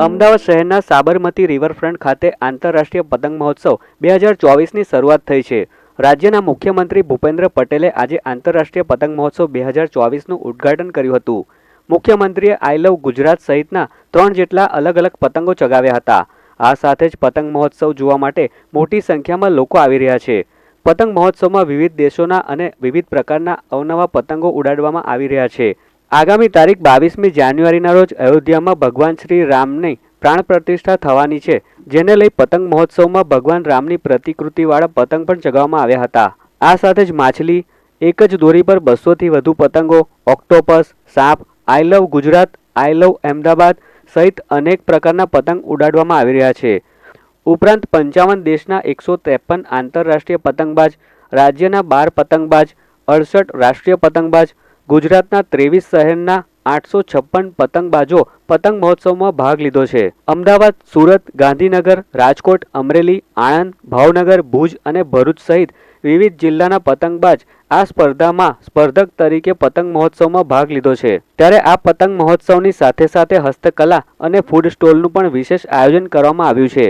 અમદાવાદ શહેરના સાબરમતી રિવરફ્રન્ટ ખાતે આંતરરાષ્ટ્રીય પતંગ મહોત્સવ 2024ની શરૂઆત થઈ છે. રાજ્યના મુખ્યમંત્રી ભૂપેન્દ્ર પટેલે આજે આંતરરાષ્ટ્રીય પતંગ મહોત્સવ 2024નું ઉદ્ઘાટન કર્યું હતું. મુખ્યમંત્રીએ આઈ લવ ગુજરાત સહિતના 3 જેટલા અલગ અલગ પતંગો ચગાવ્યા હતા. આ સાથે જ પતંગ મહોત્સવ જોવા માટે મોટી સંખ્યામાં લોકો આવી રહ્યા છે. પતંગ મહોત્સવમાં વિવિધ દેશોના અને વિવિધ પ્રકારના અવનવા પતંગો ઉડાડવામાં આવી રહ્યા છે. આગામી તારીખ 22મી જાન્યુઆરીના રોજ અયોધ્યામાં ભગવાન શ્રી રામની પ્રાણ પ્રતિષ્ઠા થવાની છે, જેને લઈ પતંગ મહોત્સવમાં ભગવાન રામની પ્રતિકૃતિવાળા પતંગ પણ ચગાવવામાં આવ્યા હતા. આ સાથે જ માછલી, એક જ દોરી પર 200થી વધુ પતંગો, ઓક્ટોપસ, સાપ, આઈ લવ ગુજરાત, આઈ લવ અમદાવાદ સહિત અનેક પ્રકારના પતંગ ઉડાડવામાં આવી રહ્યા છે. ઉપરાંત 55 દેશના 153 આંતરરાષ્ટ્રીય પતંગબાજ, રાજ્યના 12 પતંગબાજ, 68 રાષ્ટ્રીય પતંગબાજ, ગુજરાતના 23 શહેરના 856 પતંગબાજો પતંગ મહોત્સવમાં ભાગ લીધો છે. અમદાવાદ, સુરત, ગાંધીનગર, રાજકોટ, અમરેલી, આણંદ, ભાવનગર, ભુજ અને ભરૂચ સહિત વિવિધ જિલ્લાના પતંગબાજ આ સ્પર્ધામાં સ્પર્ધક તરીકે પતંગ મહોત્સવમાં ભાગ લીધો છે. ત્યારે આ પતંગ મહોત્સવની સાથે સાથે હસ્તકલા અને ફૂડ સ્ટોલનું પણ વિશેષ આયોજન કરવામાં આવ્યું છે.